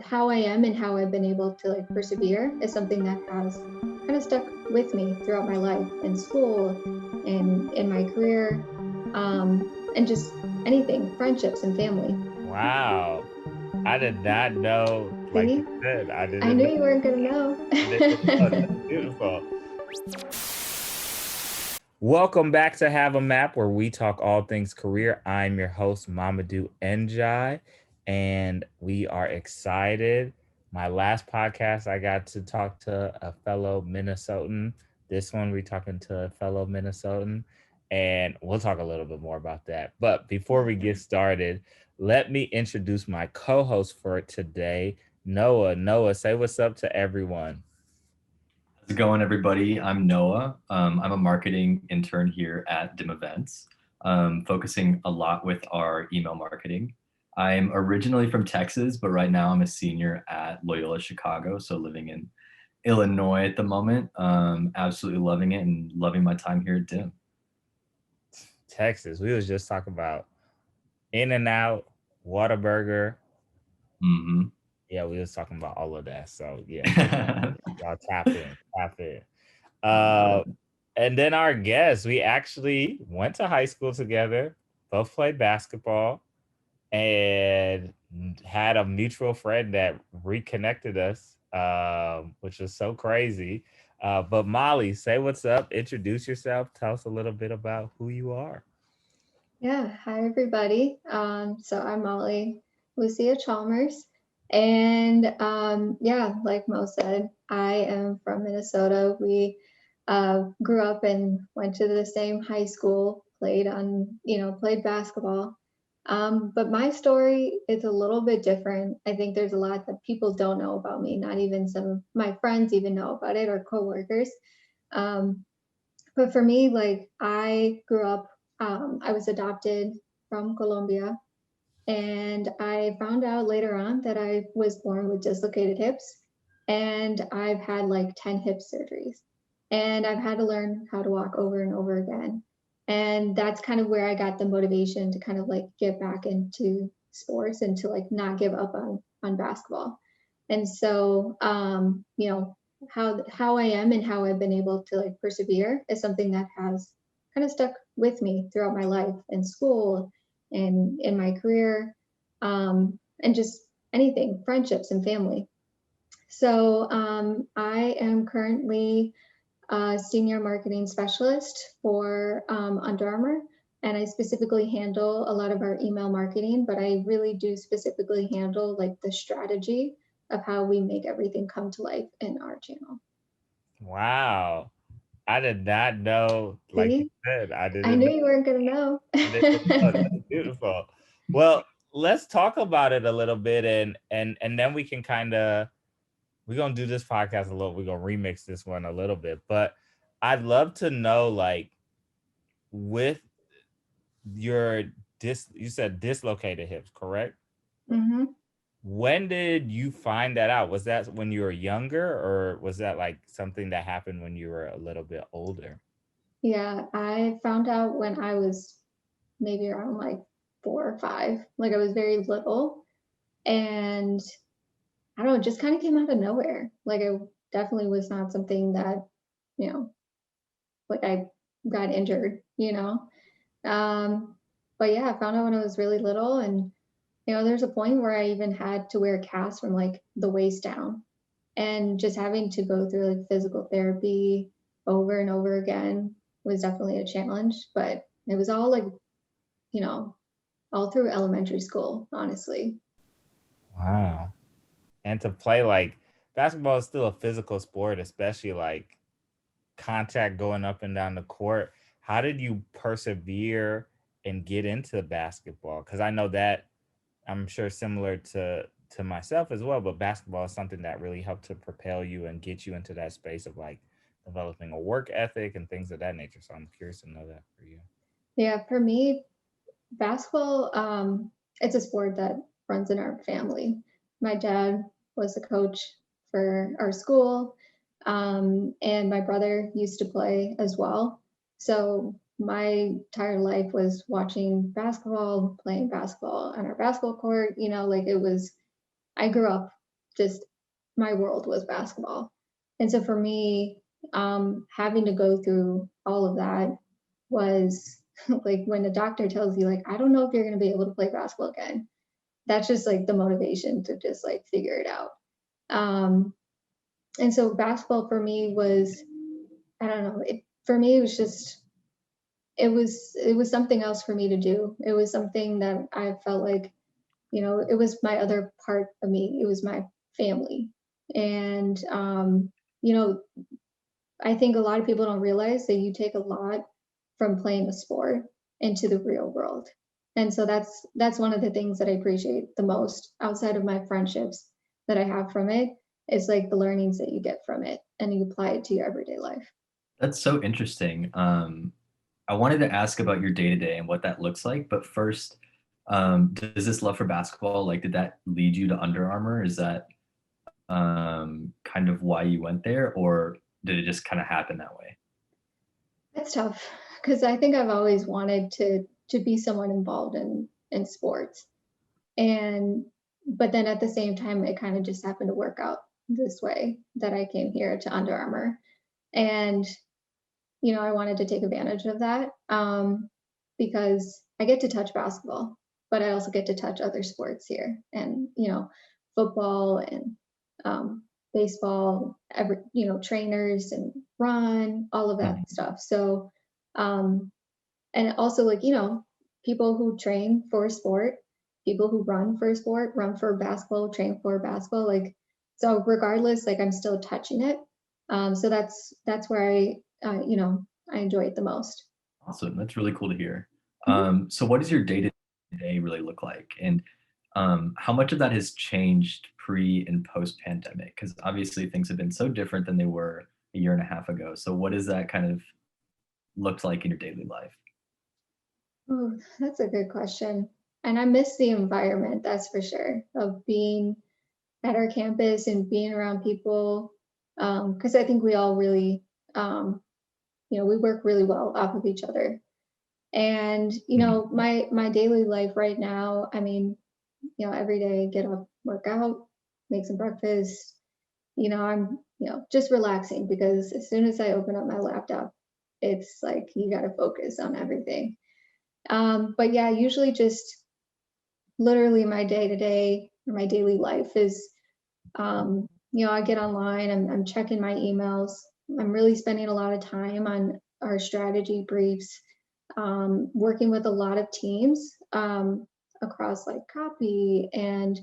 how I am and how I've been able to like persevere is something that has kind of stuck with me throughout my life in school and in my career, and just anything, friendships and family. Wow. I did not know, like you See, said, I knew you weren't gonna know. I didn't know. That's beautiful. Welcome back to Have a Map, where we talk all things career. I'm your host, Mamadou Njai, and we are excited. My last podcast, I got to talk to a fellow Minnesotan. This one, we're talking to a fellow Minnesotan, and we'll talk a little bit more about that. But before we get started, let me introduce my co-host for today, Noah. Noah, say what's up to everyone. How's it going, everybody? I'm Noah. I'm a marketing intern here at DIM Events, focusing a lot with our email marketing. I'm originally from Texas, but right now I'm a senior at Loyola Chicago, so living in Illinois at the moment. Absolutely loving it and loving my time here at DIM. Texas. We was just talking about In and Out, Whataburger. hmm Yeah, we was talking about all of that. So yeah, y'all tap in, tap in. Uh, and then our guests, we actually went to high school together, both played basketball, and had a mutual friend that reconnected us, which was so crazy. But Molly, say what's up, introduce yourself, tell us a little bit about who you are. Yeah, hi everybody. So I'm Molly Chalmers, and yeah, like Mo said, I am from Minnesota. We grew up and went to the same high school, played basketball. But my story is a little bit different. I think there's a lot that people don't know about me. Not even some of my friends even know about it or coworkers. Um, but for me, like I grew up, I was adopted from Colombia, and I found out later on that I was born with dislocated hips, and I've had like 10 hip surgeries, and I've had to learn how to walk over and over again. And that's kind of where I got the motivation to kind of like get back into sports and to like not give up on basketball. And so, how I am and how I've been able to like persevere is something that has kind of stuck with me throughout my life in school and in my career, and just anything, friendships and family. So I am currently a senior marketing specialist for Under Armour, and I specifically handle a lot of our email marketing, but I really do specifically handle like the strategy of how we make everything come to life in our channel. Wow. I did not know, like you See, said, I knew you weren't gonna know. I didn't know. That's beautiful. Well, let's talk about it a little bit, and then we can kind of, we're gonna do this podcast a little, we're gonna remix this one a little bit, but I'd love to know, like, with your you said dislocated hips, correct? hmm When did you find that out? Was that when you were younger, or was that like something that happened when you were a little bit older? Yeah, I found out when I was maybe around like 4 or 5. Like I was very little, and I don't know, it just kind of came out of nowhere. Like it definitely was not something that, you know, like I got injured. Um, but yeah, I found out when I was really little, and there's a point where I even had to wear a cast from like the waist down, and just having to go through like physical therapy over and over again was definitely a challenge. But it was all like, you know, all through elementary school, honestly. Wow. And to play, like, basketball is still a physical sport, especially like contact going up and down the court. How did you persevere and get into basketball? Because I know that, I'm sure, similar to myself as well, but basketball is something that really helped to propel you and get you into that space of like developing a work ethic and things of that nature. So I'm curious to know that for you. Yeah, for me, basketball, it's a sport that runs in our family. My dad was a coach for our school, and my brother used to play as well. So my entire life was watching basketball, playing basketball on our basketball court. Like it was I grew up just, my world was basketball. And so for me, having to go through all of that was like when the doctor tells you, like, I don't know if you're going to be able to play basketball again. That's just like the motivation to just like figure it out. And so basketball for me was, I don't know, for me, it was just, it was something else for me to do. It was something that I felt like, it was my other part of me. It was my family. And, you know, I think a lot of people don't realize that you take a lot from playing a sport into the real world. And so that's one of the things that I appreciate the most outside of my friendships that I have from it, is like the learnings that you get from it and you apply it to your everyday life. That's so interesting. I wanted to ask about your day to day and what that looks like, but first, does this love for basketball, like, did that lead you to Under Armour? Is that kind of why you went there, or did it just kind of happen that way? It's tough because I think I've always wanted to be someone involved in sports. And but then at the same time, it kind of just happened to work out this way that I came here to Under Armour. And I wanted to take advantage of that, because I get to touch basketball, but I also get to touch other sports here, and football and baseball, trainers and run, all of that Mhm. stuff. So, and also like people who train for a sport, people who run for a sport, run for basketball, train for basketball, like, so regardless, like I'm still touching it. So that's where I enjoy it the most. Awesome. That's really cool to hear. Mhm. So what does your day to day really look like? And how much of that has changed pre and post pandemic? Because obviously things have been so different than they were a year and a half ago. So what does that kind of look like in your daily life? Ooh, that's a good question. And I miss the environment, that's for sure, of being at our campus and being around people. Because I think we all really, we work really well off of each other. And Mhm. my daily life right now, I mean, every day get up, work out, make some breakfast. I'm just relaxing because as soon as I open up my laptop, it's like you got to focus on everything. But yeah, usually just literally my day to day or my daily life is, I get online, I'm checking my emails. I'm really spending a lot of time on our strategy briefs, working with a lot of teams, across like copy and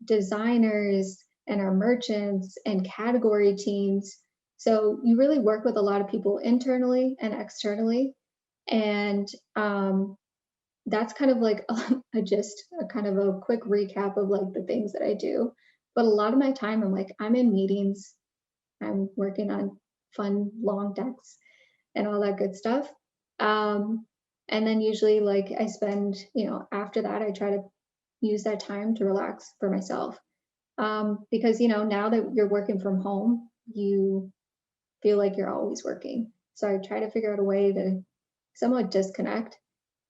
designers and our merchants and category teams. So you really work with a lot of people internally and externally. And that's kind of like a kind of a quick recap of like the things that I do. But a lot of my time, I'm in meetings, I'm working on fun long decks and all that good stuff. Um, and then usually, like, I spend, after that, I try to use that time to relax for myself. Because, now that you're working from home, you feel like you're always working. So I try to figure out a way to somewhat disconnect,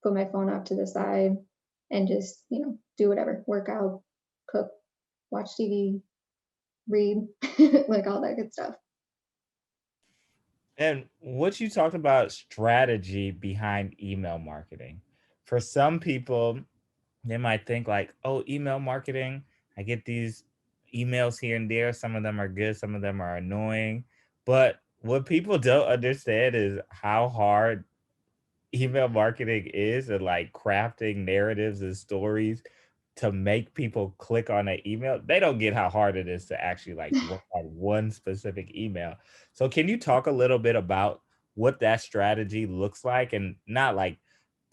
put my phone off to the side, and just, do whatever, work out, cook, watch TV, read, like all that good stuff. And what you talked about strategy behind email marketing. For some people, they might think like, oh, email marketing, I get these emails here and there. Some of them are good, some of them are annoying. But what people don't understand is how hard email marketing is, and like crafting narratives and stories to make people click on an email. They don't get how hard it is to actually like work on one specific email. So can you talk a little bit about what that strategy looks like, and not like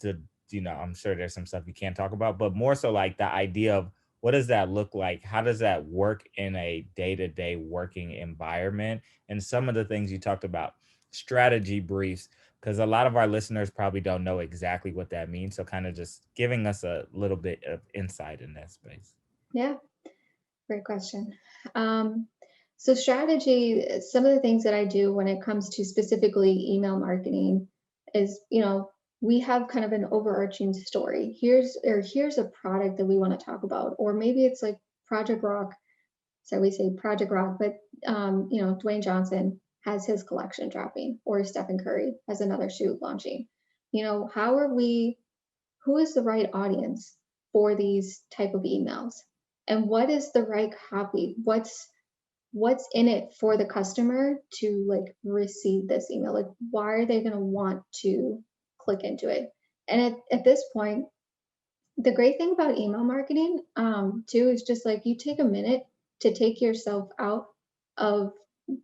the, I'm sure there's some stuff you can't talk about, but more so like the idea of what does that look like? How does that work in a day-to-day working environment? And some of the things you talked about, strategy briefs, because a lot of our listeners probably don't know exactly what that means. So kind of just giving us a little bit of insight in that space. Yeah, great question. Um, so strategy, some of the things that I do when it comes to specifically email marketing is, we have kind of an overarching story. Here's a product that we want to talk about, or maybe it's like Project Rock so we say Project Rock, but Dwayne Johnson has his collection dropping, or Stephen Curry has another shoe launching. Who is the right audience for these type of emails? And what is the right copy? What's in it for the customer to like receive this email? Like, why are they going to want to click into it? And at this point, the great thing about email marketing too is just like you take a minute to take yourself out of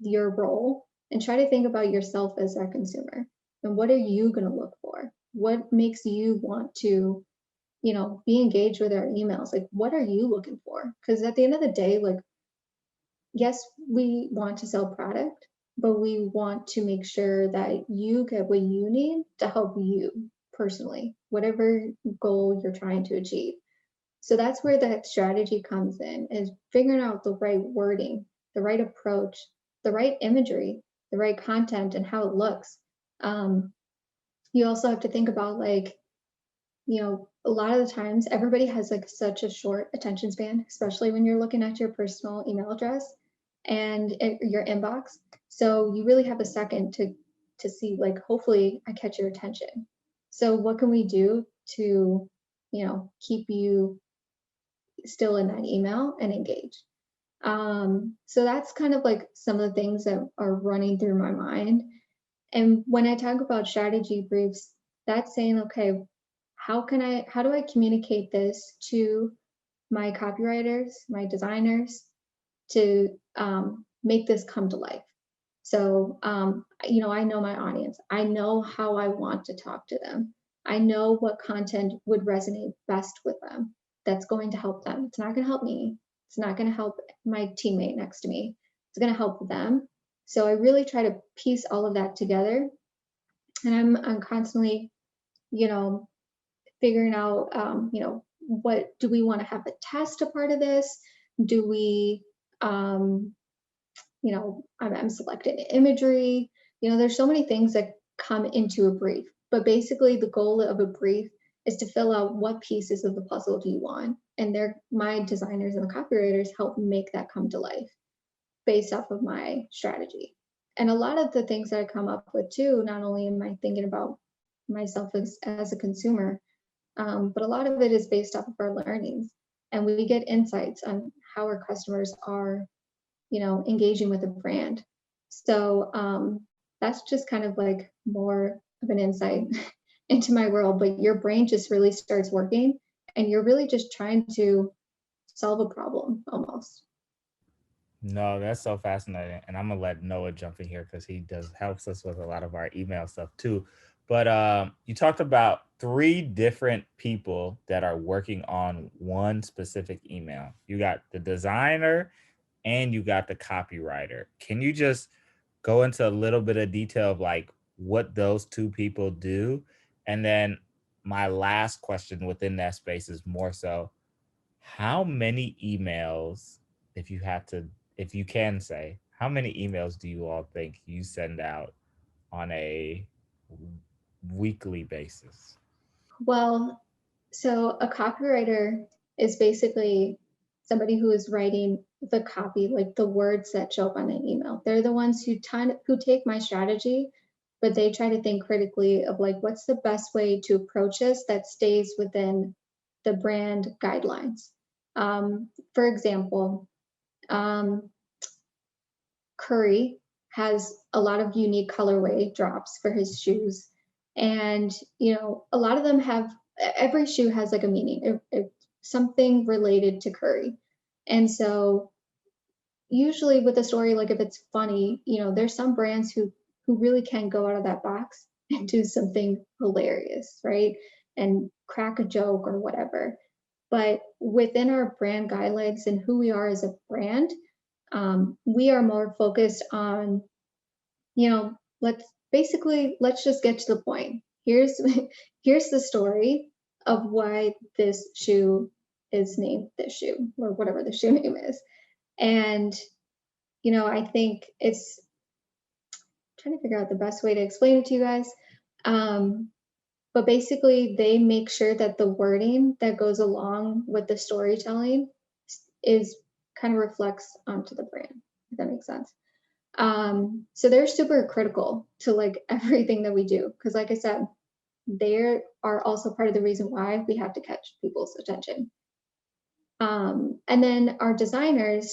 your role and try to think about yourself as that consumer. And what are you going to look for? What makes you want to, be engaged with our emails? Like, what are you looking for? Because at the end of the day, like, yes, we want to sell product, but we want to make sure that you get what you need to help you personally, whatever goal you're trying to achieve. So that's where that strategy comes in, is figuring out the right wording, the right approach, the right imagery, the right content, and how it looks. You also have to think about like, a lot of the times everybody has like such a short attention span, especially when you're looking at your personal email address and your inbox. So you really have a second to see, like, hopefully I catch your attention. So what can we do to, keep you still in that email and engaged? So that's kind of like some of the things that are running through my mind. And when I talk about strategy briefs, that's saying, okay, how do I communicate this to my copywriters, my designers, to make this come to life? So, I know my audience. I know how I want to talk to them. I know what content would resonate best with them. That's going to help them. It's not going to help me. It's not going to help my teammate next to me. It's going to help them. So I really try to piece all of that together. And I'm constantly, you know, figuring out, what do we want to have a test a part of this? Do we, I'm selecting imagery. There's so many things that come into a brief, but basically the goal of a brief is to fill out what pieces of the puzzle do you want. And my designers and the copywriters help make that come to life based off of my strategy. And a lot of the things that I come up with too, not only am I thinking about myself as a consumer, but a lot of it is based off of our learnings. And we get insights on how our customers are, engaging with a brand. So that's just kind of like more of an insight into my world, but your brain just really starts working and you're really just trying to solve a problem almost. No, that's so fascinating. And I'm gonna let Noah jump in here because he does helps us with a lot of our email stuff too. But you talked about three different people that are working on one specific email. You got the designer and you got the copywriter. Can you just go into a little bit of detail of like what those two people do? And then my last question within that space is more so, how many emails, if you have to, if you can say, how many emails do you all think you send out on a weekly basis? Well, so a copywriter is basically somebody who is writing the copy, like the words that show up on an email. They're the ones who take my strategy, but they try to think critically of like, what's the best way to approach this that stays within the brand guidelines. For example, um, Curry has a lot of unique colorway drops for his shoes. And, a lot of them every shoe has like a meaning, something related to Curry. And so usually with a story, like if it's funny, there's some brands who really can go out of that box and do something hilarious, right? And crack a joke or whatever. But within our brand guidelines and who we are as a brand, we are more focused on, let's just get to the point. Here's here's the story of why this shoe is named this shoe, or whatever the shoe name is. And I think it's trying to figure out the best way to explain it to you guys. But basically they make sure that the wording that goes along with the storytelling is kind of reflects onto the brand, if that makes sense. So they're super critical to like everything that we do. Cause like I said, they are also part of the reason why we have to catch people's attention. And then our designers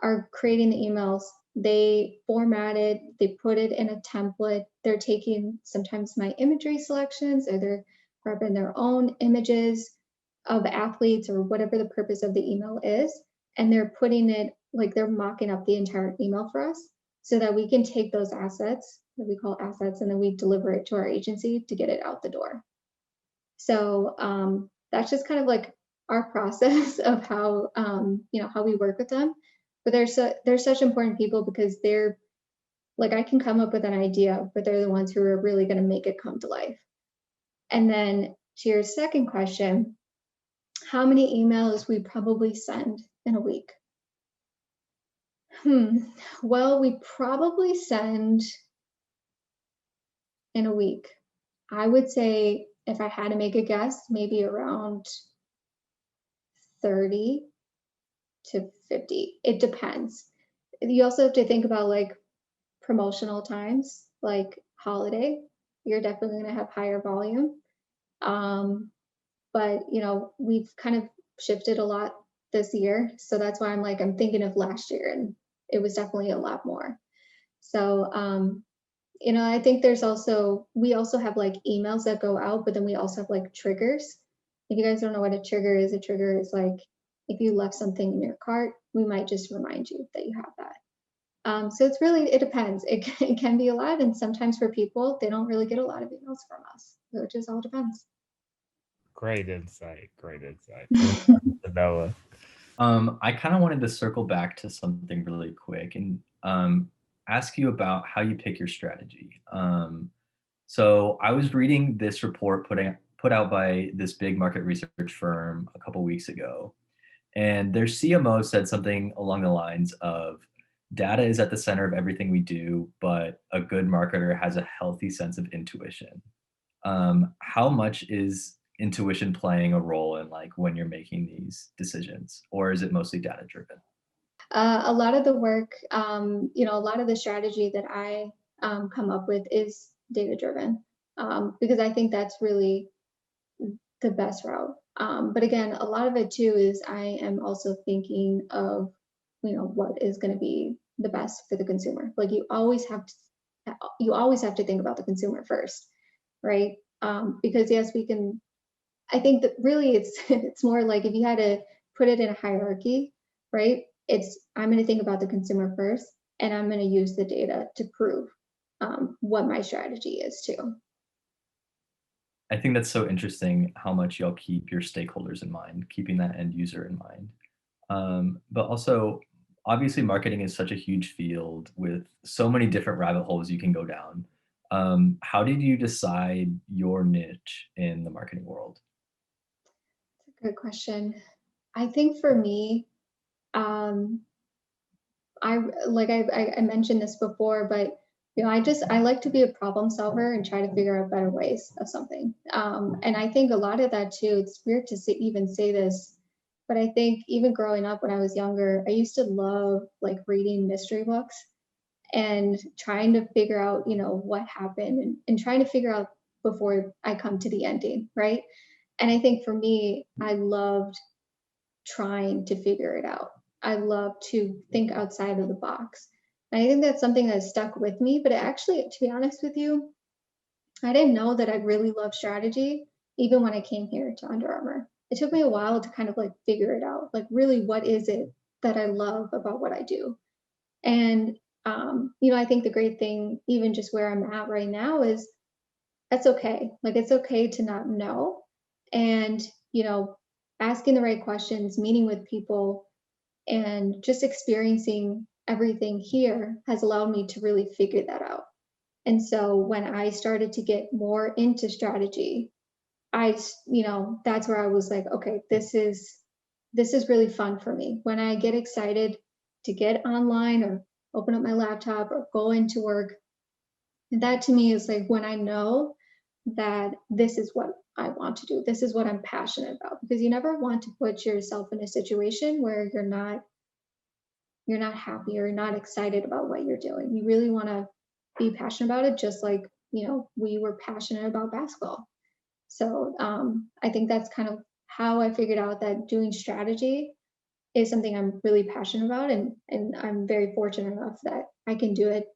are creating the emails. They format it, they put it in a template. They're taking sometimes my imagery selections, or they're grabbing their own images of athletes or whatever the purpose of the email is. And they're putting it, like they're mocking up the entire email for us so that we can take those assets that we call assets, and then we deliver it to our agency to get it out the door. So that's just kind of like our process of how how we work with them. But they're such important people because they're like, I can come up with an idea, but they're the ones who are really going to make it come to life. And then to your second question, how many emails we probably send in a week? Well, we probably send in a week, I would say, if I had to make a guess, maybe around 30 to 50. It depends. You also have to think about like promotional times, like holiday. You're definitely going to have higher volume. But we've kind of shifted a lot this year, so that's why I'm thinking of last year, and it was definitely a lot more. So I think we also have like emails that go out, but then we also have like triggers. If you guys don't know what a trigger is like if you left something in your cart, we might just remind you that you have that. So it depends. It can be a lot, and sometimes for people, they don't really get a lot of emails from us. So it just all depends. Great insight. Great insight. Noah. I kind of wanted to circle back to something really quick and ask you about how you pick your strategy. So I was reading this report put out by this big market research firm a couple weeks ago, and their CMO said something along the lines of, data is at the center of everything we do, but a good marketer has a healthy sense of intuition. How much is intuition playing a role in like when you're making these decisions, or is it mostly data driven? A lot of the work, a lot of the strategy that I come up with is data driven, because I think that's really the best route. But again, a lot of it too is I am also thinking of, what is going to be the best for the consumer. Like you always have to think about the consumer first, right? Because yes, I think that really it's more like if you had to put it in a hierarchy, right? I'm going to think about the consumer first, and I'm going to use the data to prove what my strategy is too. I think that's so interesting how much y'all keep your stakeholders in mind, keeping that end user in mind. But also, obviously, marketing is such a huge field with so many different rabbit holes you can go down. How did you decide your niche in the marketing world? That's a good question. I think for me, I mentioned this before, but I like to be a problem solver and try to figure out better ways of something. And I think a lot of that too, it's weird to even say this, but I think even growing up when I was younger, I used to love like reading mystery books and trying to figure out, what happened, and trying to figure out before I come to the ending, right? And I think for me, I loved trying to figure it out. I love to think outside of the box. And I think that's something that stuck with me. But actually, to be honest with you, I didn't know that I really love strategy even when I came here to Under Armour. It took me a while to kind of like figure it out. Like, really, what is it that I love about what I do? And, I think the great thing, even just where I'm at right now, is that's okay. Like, it's okay to not know. And, asking the right questions, meeting with people, and just experiencing everything here has allowed me to really figure that out. And so when I started to get more into strategy, that's where I was like, okay, this is really fun for me. When I get excited to get online or open up my laptop or go into work, that to me is like when I know that this is what I want to do. This is what I'm passionate about, because you never want to put yourself in a situation where you're not you're not happy or not excited about what you're doing. You really want to be passionate about it, just like, we were passionate about basketball. So I think that's kind of how I figured out that doing strategy is something I'm really passionate about, and I'm very fortunate enough that I can do it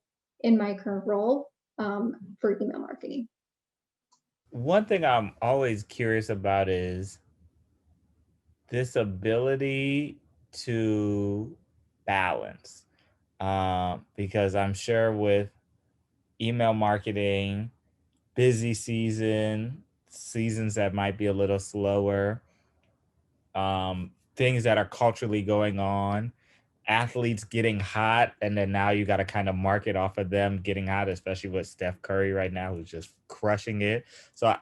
in my current role for email marketing. One thing I'm always curious about is this ability to balance. Because I'm sure with email marketing, busy seasons that might be a little slower, things that are culturally going on, athletes getting hot, and then now you got to kind of market off of them getting hot, especially with Steph Curry right now, who's just crushing it. So,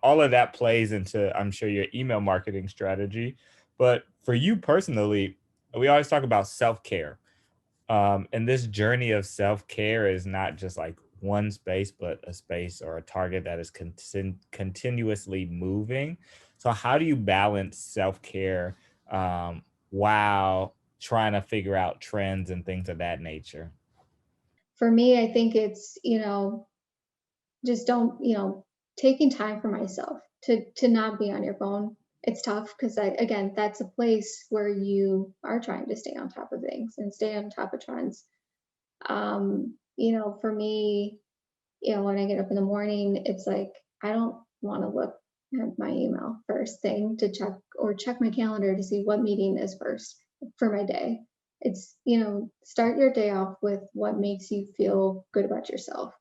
all of that plays into, I'm sure, your email marketing strategy. But for you personally, we always talk about self-care. And this journey of self-care is not just like one space, but a space or a target that is continuously moving. So how do you balance self-care while trying to figure out trends and things of that nature? For me, I think it's, just don't, taking time for myself to not be on your phone. It's tough because again, that's a place where you are trying to stay on top of things and stay on top of trends. For me, when I get up in the morning, it's like I don't want to look at my email first thing to check my calendar to see what meeting is first for my day. It's, start your day off with what makes you feel good about yourself.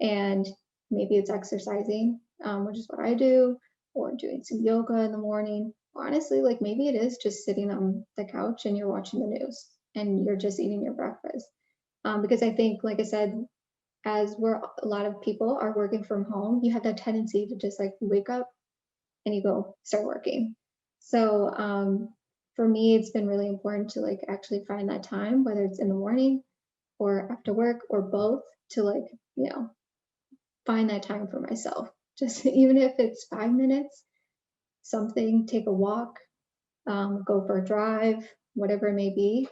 And maybe it's exercising, which is what I do, or doing some yoga in the morning. Or honestly, like maybe it is just sitting on the couch and you're watching the news and you're just eating your breakfast. Because I think, like I said, as a lot of people are working from home, you have that tendency to just like wake up and you go start working. So for me, it's been really important to like actually find that time, whether it's in the morning or after work or both, to like, find that time for myself. Just even if it's 5 minutes, something, take a walk, go for a drive, whatever it may be.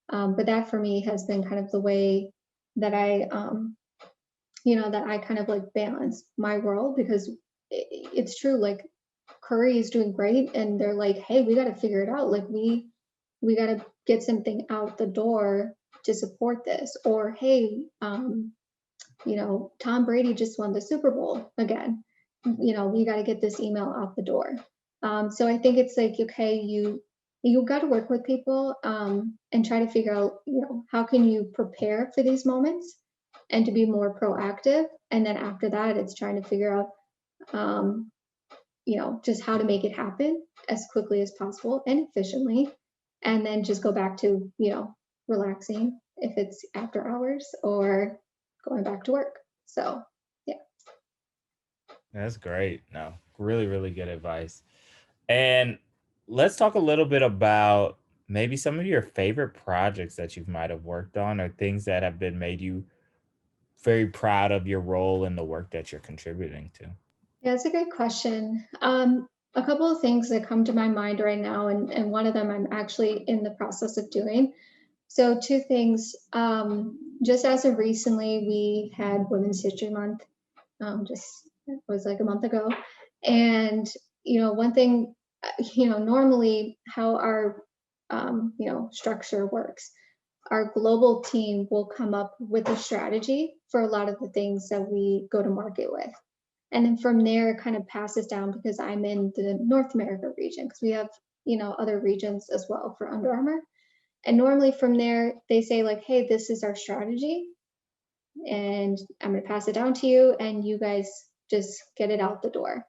But that for me has been kind of the way that I kind of like balance my world, because it's true. Like Curry is doing great, and they're like, hey, we got to figure it out. Like we got to get something out the door to support this. Or hey, Tom Brady just won the Super Bowl again. We got to get this email out the door. So I think it's like, okay, you got to work with people and try to figure out, how can you prepare for these moments and to be more proactive. And then after that, it's trying to figure out, just how to make it happen as quickly as possible and efficiently. And then just go back to, relaxing if it's after hours or going back to work. So, yeah. That's great. No, really, really good advice. And let's talk a little bit about maybe some of your favorite projects that you might have worked on, or things that have been made you very proud of your role in the work that you're contributing to. Yeah, it's a good question. A couple of things that come to my mind right now, and one of them I'm actually in the process of doing. So, two things. Just as of recently, we had Women's History Month. Just it was like a month ago, and one thing, normally how our structure works. Our global team will come up with a strategy for a lot of the things that we go to market with. And then from there, it kind of passes down, because I'm in the North America region, because we have, other regions as well for Under Armour. And normally from there, they say like, hey, this is our strategy, and I'm going to pass it down to you, and you guys just get it out the door.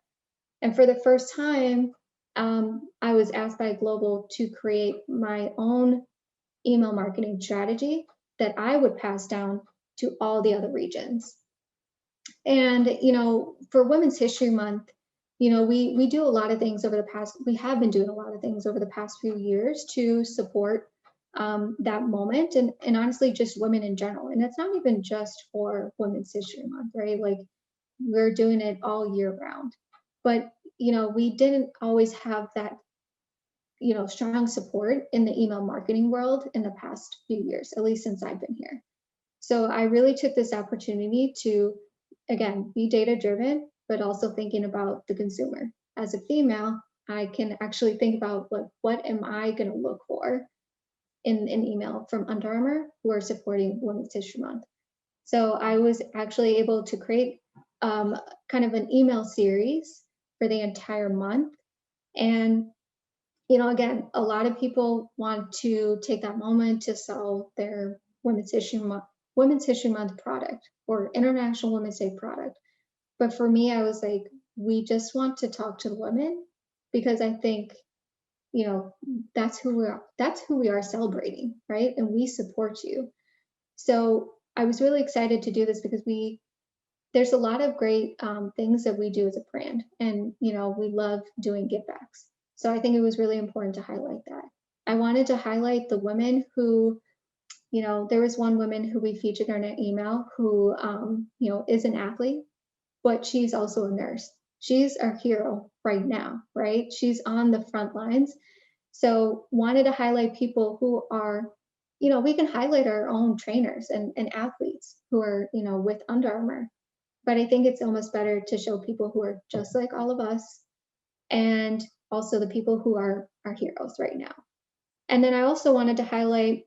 And for the first time, I was asked by Global to create my own email marketing strategy that I would pass down to all the other regions. And for Women's History Month, we do a lot of things we have been doing a lot of things over the past few years to support that moment, and honestly just women in general. And it's not even just for Women's History Month, right? Like we're doing it all year round. But we didn't always have that strong support in the email marketing world in the past few years, at least since I've been here. So I really took this opportunity to, again, be data driven, but also thinking about the consumer. As a female, I can actually think about what am I going to look for in an email from Under Armour who are supporting Women's History Month. So I was actually able to create kind of an email series for the entire month. And, again, a lot of people want to take that moment to sell their Women's History Month product or International Women's Day product. But for me, I was like, we just want to talk to the women because I think, that's who we are celebrating, right? And we support you. So I was really excited to do this because there's a lot of great things that we do as a brand, and we love doing give backs. So I think it was really important to highlight that. I wanted to highlight the women who, there was one woman who we featured in an email who, is an athlete, but she's also a nurse. She's our hero right now, right? She's on the front lines. So wanted to highlight people who are, we can highlight our own trainers and athletes who are, with Under Armour. But I think it's almost better to show people who are just like all of us and also the people who are our heroes right now. And then I also wanted to highlight,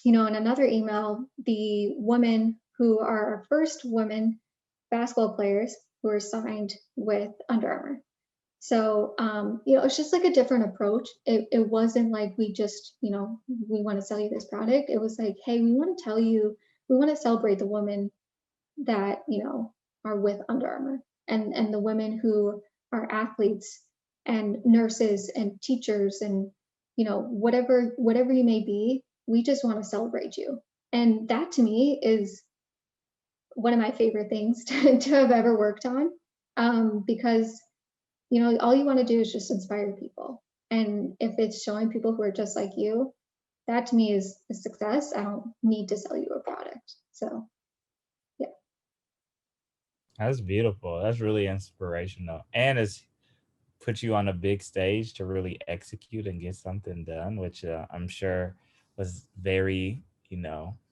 in another email, the women who are our first women basketball players who are signed with Under Armour. So, it's just like a different approach. It wasn't like we just, we want to sell you this product. It was like, hey, we want to celebrate the women that, are with Under Armour and the women who are athletes and nurses and teachers and, whatever you may be, we just want to celebrate you. And that to me is one of my favorite things to have ever worked on, because all you want to do is just inspire people. And if it's showing people who are just like you, that to me is a success. I don't need to sell you a product. So, yeah. That's beautiful. That's really inspirational. And it's put you on a big stage to really execute and get something done, which I'm sure was very,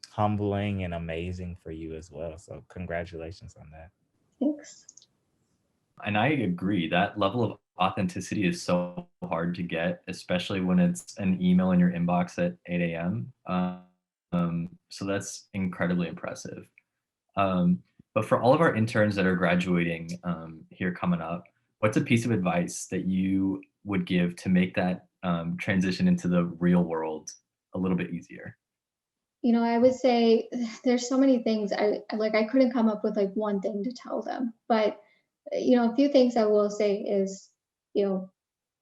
humbling and amazing for you as well. So congratulations on that. Thanks. And I agree that level of authenticity is so hard to get, especially when it's an email in your inbox at 8 a.m. So that's incredibly impressive. But for all of our interns that are graduating here coming up, what's a piece of advice that you would give to make that transition into the real world a little bit easier? I would say there's so many things I couldn't come up with like one thing to tell them, but a few things I will say is, you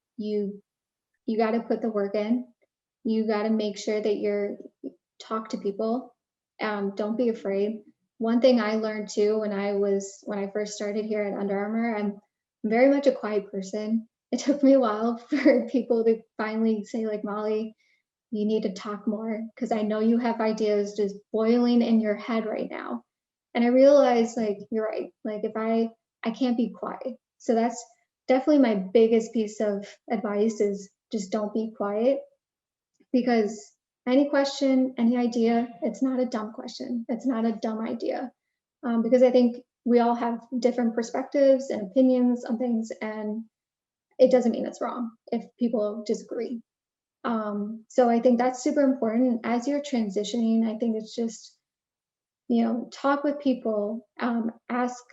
you got to put the work in. You got to make sure that talk to people. Don't be afraid. One thing I learned too when I first started here at Under Armour, I'm very much a quiet person. It took me a while for people to finally say like, Molly, you need to talk more because I know you have ideas just boiling in your head right now. And I realized like, you're right. Like if I can't be quiet. So that's definitely my biggest piece of advice is just don't be quiet, because any question, any idea, it's not a dumb question. It's not a dumb idea. Because I think we all have different perspectives and opinions on things, and it doesn't mean it's wrong if people disagree. So I think that's super important. As you're transitioning, I think it's just, talk with people, ask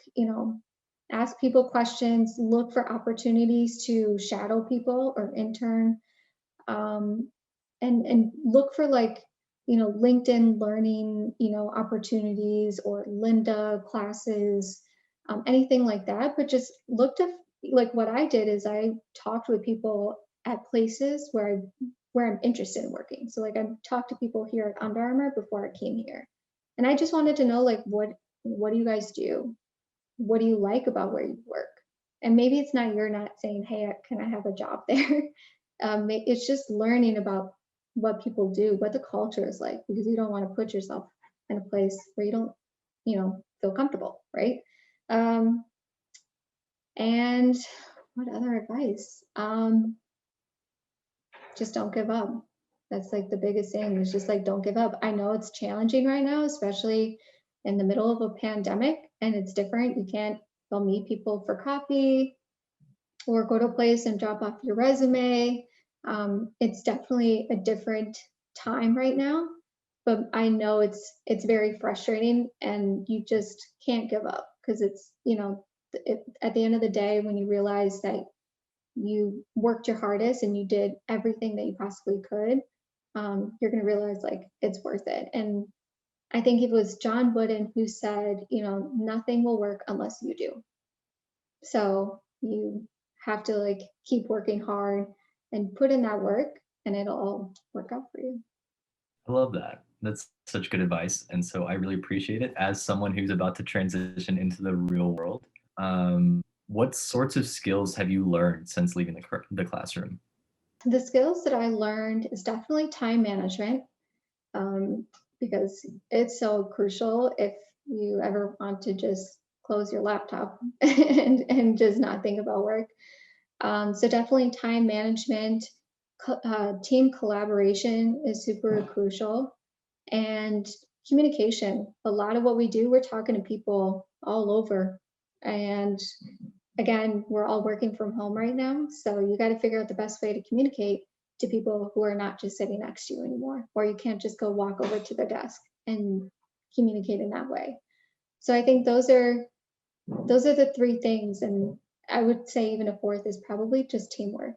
people questions, look for opportunities to shadow people or intern, and look for like, LinkedIn learning, opportunities or Linda classes, anything like that. But just look to like what I did is I talked with people at places where I'm interested in working. So like I talked to people here at Under Armour before I came here. And I just wanted to know like what do you guys do? What do you like about where you work? And maybe it's not you're not saying, hey, can I have a job there? It's just learning about what people do, what the culture is like, because you don't want to put yourself in a place where you don't, feel comfortable, right? And what other advice? just don't give up. That's like the biggest thing, is just like don't give up. I know it's challenging right now, especially in the middle of a pandemic, and it's different. You can't go meet people for coffee or go to a place and drop off your resume. It's definitely a different time right now, but I know it's very frustrating, and you just can't give up, because it's, at the end of the day, when you realize that you worked your hardest and you did everything that you possibly could, you're going to realize like it's worth it. And I think it was John Wooden who said, nothing will work unless you do. So you have to like keep working hard and put in that work, and it'll all work out for you. I love that. That's such good advice. And so I really appreciate it as someone who's about to transition into the real world. What sorts of skills have you learned since leaving the classroom? The skills that I learned is definitely time management, because it's so crucial if you ever want to just close your laptop and just not think about work. So definitely time management, team collaboration is super crucial, and communication. A lot of what we do, we're talking to people all over. And again, we're all working from home right now. So you got to figure out the best way to communicate to people who are not just sitting next to you anymore, or you can't just go walk over to their desk and communicate in that way. So I think those are the three things. And I would say even a fourth is probably just teamwork.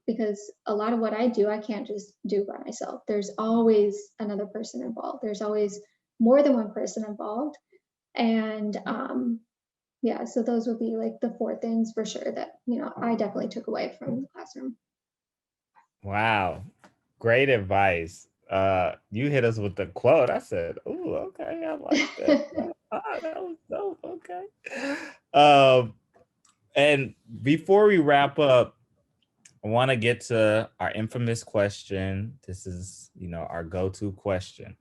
Because a lot of what I do, I can't just do by myself. There's always another person involved. There's always more than one person involved. And yeah, so those would be like the four things for sure that, I definitely took away from the classroom. Wow. Great advice. You hit us with the quote. I said, "Ooh, okay, I like that." That was dope. Okay. And before we wrap up, I want to get to our infamous question. This is, our go-to question.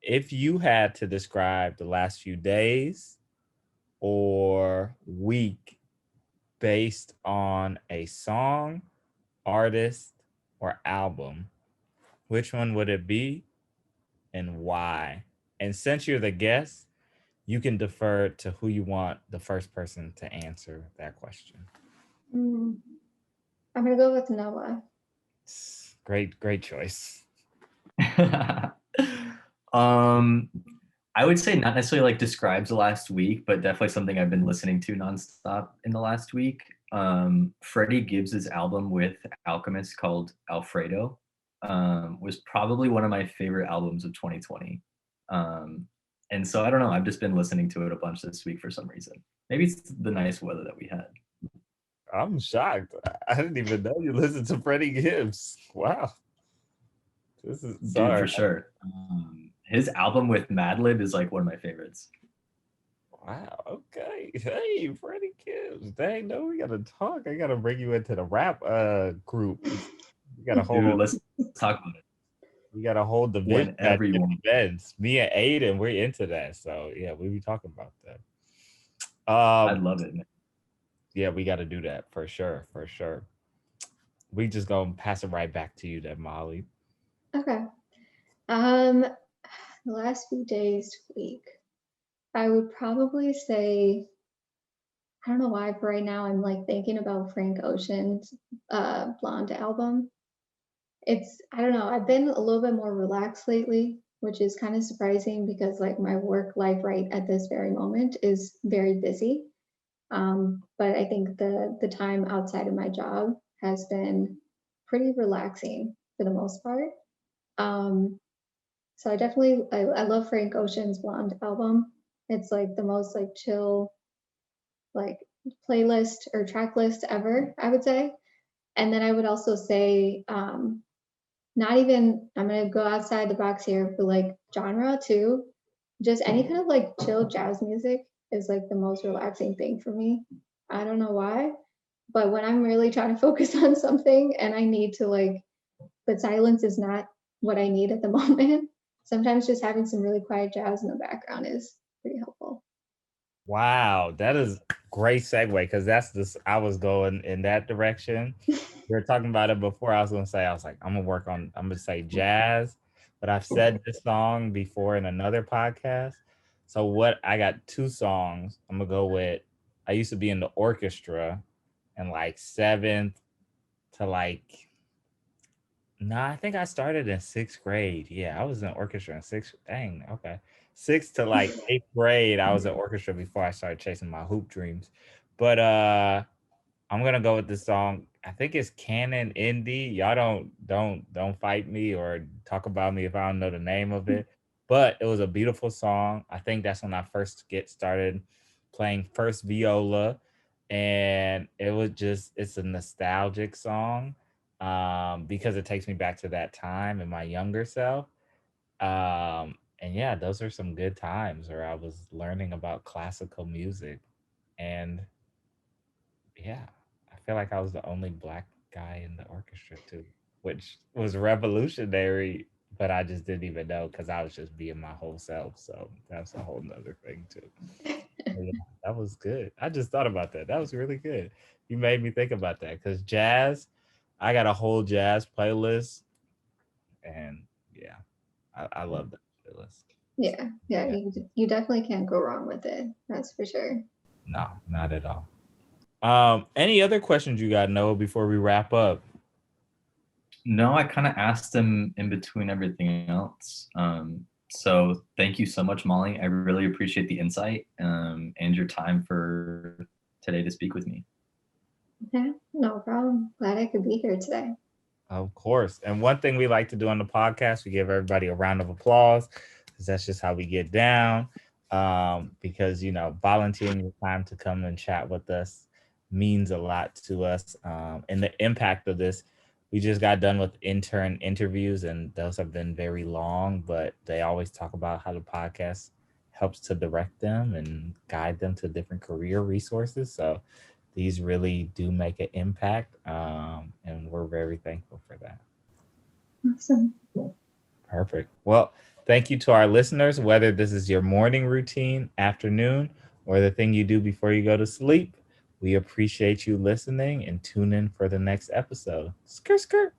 If you had to describe the last few days or week based on a song, artist, or album, which one would it be and why? And since you're the guest, you can defer to who you want the first person to answer that question. I'm gonna go with Noah. Great choice. I would say not necessarily like describes the last week, but definitely something I've been listening to nonstop in the last week. Freddie Gibbs's album with Alchemist called Alfredo was probably one of my favorite albums of 2020. And so I don't know, I've just been listening to it a bunch this week for some reason. Maybe it's the nice weather that we had. I'm shocked. I didn't even know you listened to Freddie Gibbs. Wow. This is Dude, sorry. for sure. His album with Madlib is like one of my favorites. Wow. Okay. Hey, Freddie Gibbs. Dang, no, we gotta talk. I gotta bring you into the rap group. We got a whole Dude, let's talk about it. We got a whole division at different events. Me and Aiden, we're into that. So yeah, we be talking about that. I love it, man. Yeah, we got to do that for sure. For sure. We just gonna pass it right back to you then, Molly. Okay. The last few days, week, I would probably say, I don't know why, but right now I'm like thinking about Frank Ocean's Blonde album. I don't know, I've been a little bit more relaxed lately, which is kind of surprising because like my work life right at this very moment is very busy. But I think the time outside of my job has been pretty relaxing for the most part. So I love Frank Ocean's Blonde album. It's like the most like chill like playlist or track list ever, I would say. And then I would also say, not even, I'm gonna go outside the box here, but like genre too. Just any kind of like chill jazz music is like the most relaxing thing for me. I don't know why, but when I'm really trying to focus on something and I need to like, but silence is not what I need at the moment. Sometimes just having some really quiet jazz in the background is pretty helpful. Wow, that is great segue because that's this. I was going in that direction. We were talking about it before. I was gonna say, I was like, I'm gonna say jazz, but I've said this song before in another podcast. So what I got two songs. I'm gonna go with I used to be in the orchestra in like seventh to like no, I think I started in sixth grade. Yeah, I was in orchestra in sixth. Dang, okay. Sixth to like eighth grade, I was in orchestra before I started chasing my hoop dreams. But I'm gonna go with this song. I think it's Canon Indie. Y'all don't fight me or talk about me if I don't know the name of it. But it was a beautiful song. I think that's when I first get started playing first viola, and it's a nostalgic song because it takes me back to that time and my younger self. And yeah, those are some good times where I was learning about classical music and yeah, I feel like I was the only black guy in the orchestra too, which was revolutionary, but I just didn't even know because I was just being my whole self. So that's a whole nother thing too. But yeah, that was good. I just thought about that. That was really good. You made me think about that because jazz, I got a whole jazz playlist, and yeah, I love that playlist. Yeah, yeah, Yeah, you definitely can't go wrong with it. That's for sure. no, not at all. Any other questions you got, Noah, before we wrap up? No, I kind of asked them in between everything else. So thank you so much, Molly. I really appreciate the insight and your time for today to speak with me. Yeah, no problem. Glad I could be here today. Of course. And one thing we like to do on the podcast, we give everybody a round of applause because that's just how we get down. Because, volunteering your time to come and chat with us means a lot to us. And the impact of this, we just got done with intern interviews, and those have been very long, but they always talk about how the podcast helps to direct them and guide them to different career resources. So, these really do make an impact, and we're very thankful for that. Awesome. Perfect. Well, thank you to our listeners, whether this is your morning routine, afternoon, or the thing you do before you go to sleep. We appreciate you listening and tune in for the next episode. Skirt, skirt.